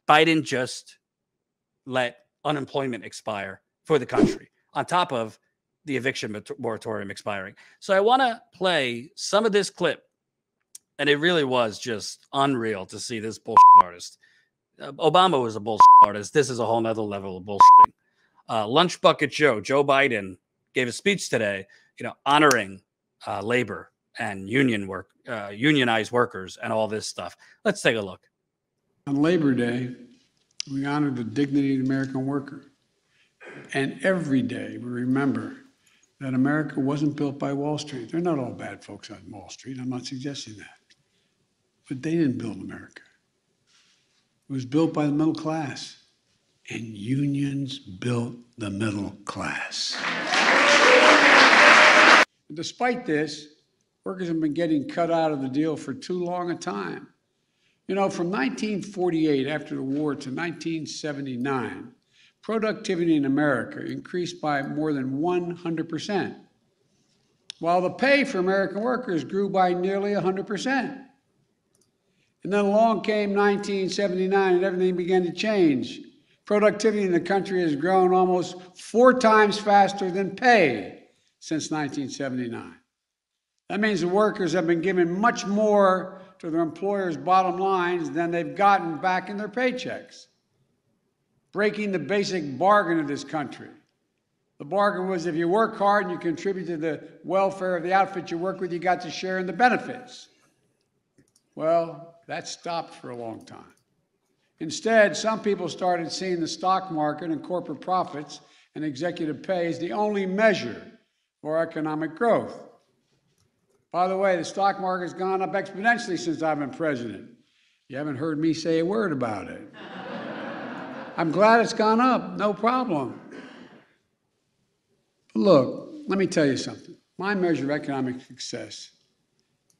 Biden just let unemployment expire for the country on top of the eviction moratorium expiring. So I want to play some of this clip, and it really was just unreal to see this bullshit artist. Obama was a bullshit artist. This is a whole nother level of bullshitting. Lunch Bucket Joe Biden gave a speech today, honoring labor and unionized workers and all this stuff. Let's take a look. On Labor Day, we honor the dignity of the American worker. And every day we remember that America wasn't built by Wall Street. They're not all bad folks on Wall Street. I'm not suggesting that. But they didn't build America. It was built by the middle class. And unions built the middle class. And despite this, workers have been getting cut out of the deal for too long a time. From 1948, after the war, to 1979, productivity in America increased by more than 100%, while the pay for American workers grew by nearly 100%. And then along came 1979 and everything began to change. Productivity in the country has grown almost 4 times faster than pay since 1979. That means the workers have been given much more to their employers' bottom lines than they've gotten back in their paychecks, breaking the basic bargain of this country. The bargain was if you work hard and you contribute to the welfare of the outfit you work with, you got to share in the benefits. Well, that stopped for a long time. Instead, some people started seeing the stock market and corporate profits and executive pay as the only measure for economic growth. By the way, the stock market's gone up exponentially since I've been president. You haven't heard me say a word about it. I'm glad it's gone up, no problem. But look, let me tell you something. My measure of economic success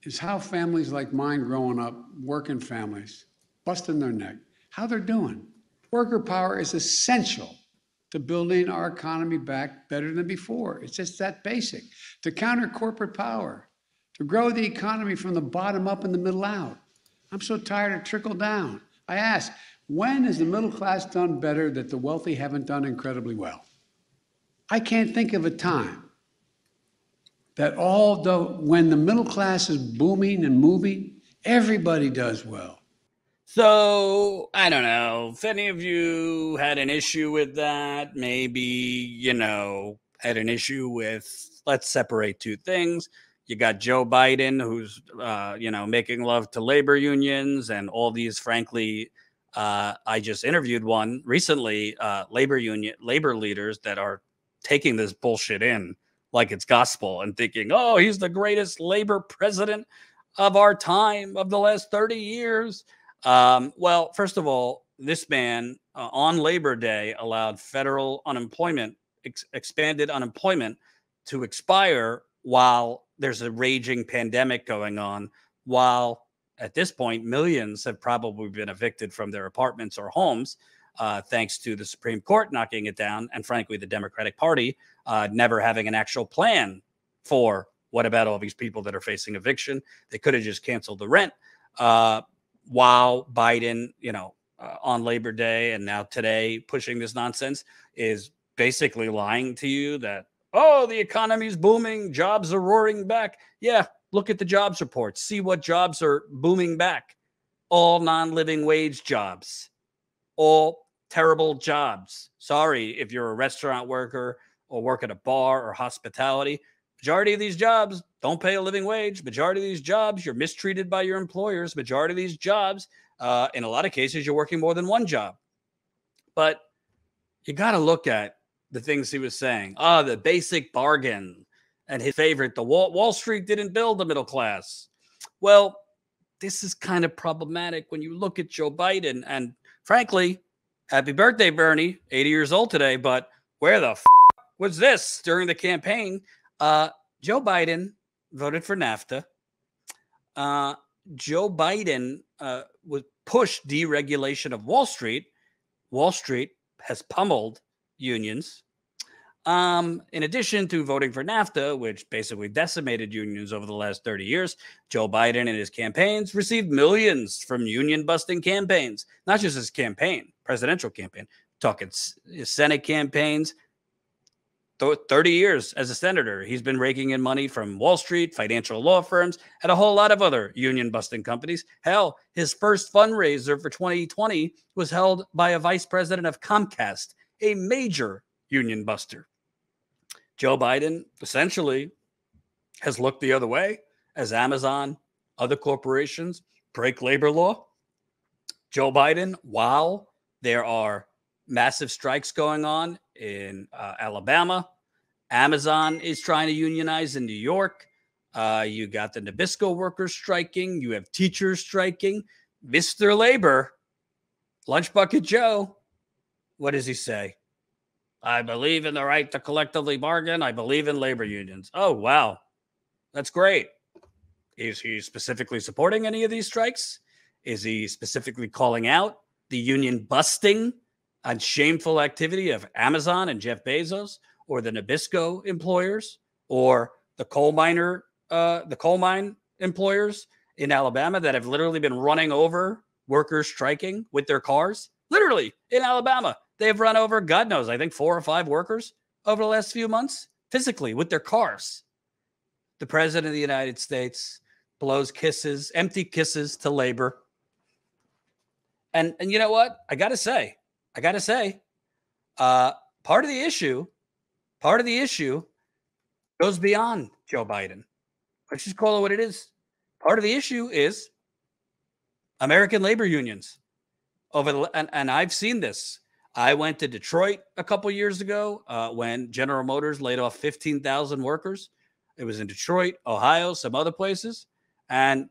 is how families like mine growing up, working families, busting their neck, how they're doing. Worker power is essential to building our economy back better than before. It's just that basic. To counter corporate power, to grow the economy from the bottom up and the middle out. I'm so tired of trickle down. I ask, when has the middle class done better that the wealthy haven't done incredibly well? I can't think of a time that when the middle class is booming and moving, everybody does well. So, I don't know if any of you had an issue with that. Maybe, had an issue with, let's separate two things. You got Joe Biden, who's, making love to labor unions and all these, frankly, I just interviewed one recently, labor leaders that are taking this bullshit in like it's gospel and thinking, oh, he's the greatest labor president of our time, of the last 30 years. Well, first of all, this man on Labor Day allowed federal unemployment, expanded unemployment to expire while there's a raging pandemic going on, while at this point, millions have probably been evicted from their apartments or homes, thanks to the Supreme Court knocking it down. And frankly, the Democratic Party never having an actual plan for what about all these people that are facing eviction. They could have just canceled the rent. While Biden, on Labor Day and now today pushing this nonsense is basically lying to you that, oh, the economy's booming, jobs are roaring back. Yeah, look at the jobs reports. See what jobs are booming back. All non-living wage jobs. All terrible jobs. Sorry if you're a restaurant worker or work at a bar or hospitality. Majority of these jobs don't pay a living wage. Majority of these jobs, you're mistreated by your employers. Majority of these jobs, in a lot of cases, you're working more than one job. But you got to look at the things he was saying. The basic bargain. And his favorite, the Wall Street didn't build the middle class. Well, this is kind of problematic when you look at Joe Biden. And frankly, happy birthday, Bernie, 80 years old today. But where the was this during the campaign? Joe Biden voted for NAFTA. Joe Biden would push deregulation of Wall Street. Wall Street has pummeled unions. In addition to voting for NAFTA, which basically decimated unions over the last 30 years, Joe Biden and his campaigns received millions from union-busting campaigns. Not just his campaign, presidential campaign, talking his Senate campaigns. 30 years as a senator, he's been raking in money from Wall Street, financial law firms, and a whole lot of other union-busting companies. Hell, his first fundraiser for 2020 was held by a vice president of Comcast, a major union buster. Joe Biden essentially has looked the other way as Amazon, other corporations break labor law. Joe Biden, while there are massive strikes going on in Alabama, Amazon is trying to unionize in New York. You got the Nabisco workers striking. You have teachers striking. Mr. Labor, Lunch Bucket Joe, what does he say? I believe in the right to collectively bargain. I believe in labor unions. Oh, wow. That's great. Is he specifically supporting any of these strikes? Is he specifically calling out the union busting and shameful activity of Amazon and Jeff Bezos, or the Nabisco employers, or the coal mine employers in Alabama that have literally been running over workers striking with their cars? Literally in Alabama, they've run over, God knows, I think 4 or 5 workers over the last few months, physically with their cars. The president of the United States blows kisses, empty kisses to labor. And you know what? I got to say, part of the issue goes beyond Joe Biden. Let's just call it what it is. Part of the issue is American labor unions. And I've seen this. I went to Detroit a couple years ago when General Motors laid off 15,000 workers. It was in Detroit, Ohio, some other places. And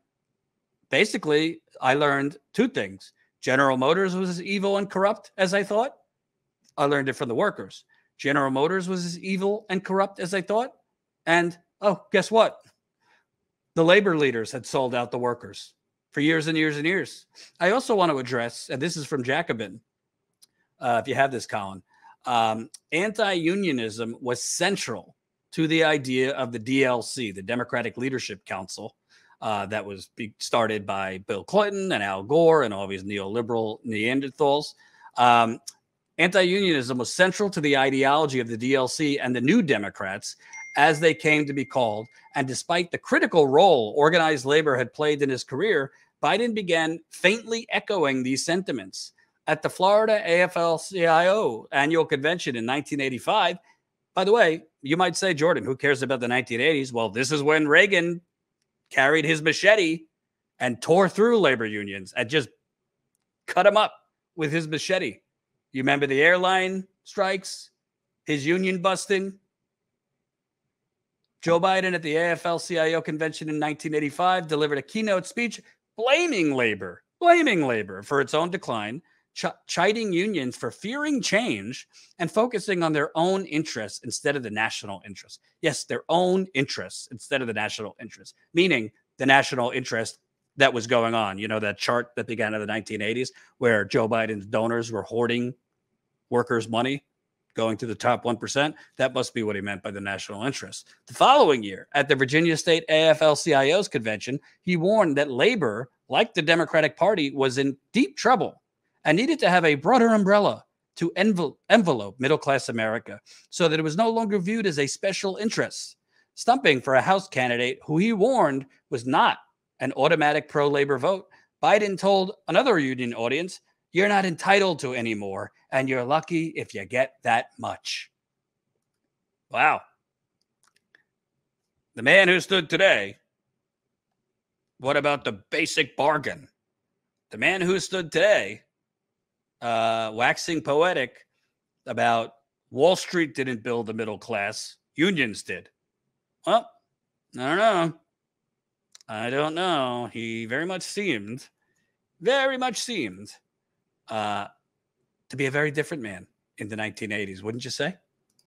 basically, I learned 2 things. General Motors was as evil and corrupt as I thought. I learned it from the workers. General Motors was as evil and corrupt as I thought. And, oh, guess what? The labor leaders had sold out the workers for years and years and years. I also want to address, and this is from Jacobin, if you have this, Colin, anti-unionism was central to the idea of the DLC, the Democratic Leadership Council, that was started by Bill Clinton and Al Gore and all these neoliberal Neanderthals. Anti-unionism was central to the ideology of the DLC and the New Democrats, as they came to be called. And despite the critical role organized labor had played in his career, Biden began faintly echoing these sentiments. At the Florida AFL-CIO annual convention in 1985, by the way, you might say, Jordan, who cares about the 1980s? Well, this is when Reagan carried his machete and tore through labor unions and just cut them up with his machete. You remember the airline strikes, his union busting? Joe Biden at the AFL-CIO convention in 1985 delivered a keynote speech blaming labor for its own decline, chiding unions for fearing change and focusing on their own interests instead of the national interests. Yes, their own interests instead of the national interests, meaning the national interest that was going on. You know, that chart that began in the 1980s where Joe Biden's donors were hoarding workers' money, going to the top 1%. That must be what he meant by the national interest. The following year, at the Virginia State AFL-CIO's convention, he warned that labor, like the Democratic Party, was in deep trouble and needed to have a broader umbrella to envelope middle-class America so that it was no longer viewed as a special interest, stumping for a House candidate who he warned was not an automatic pro-labor vote. Biden told another union audience, "You're not entitled to any more, and you're lucky if you get that much." Wow. The man who stood today, what about the basic bargain? The man who stood today, waxing poetic about Wall Street didn't build the middle class, unions did. Well, I don't know. He very much seemed to be a very different man in the 1980s, wouldn't you say?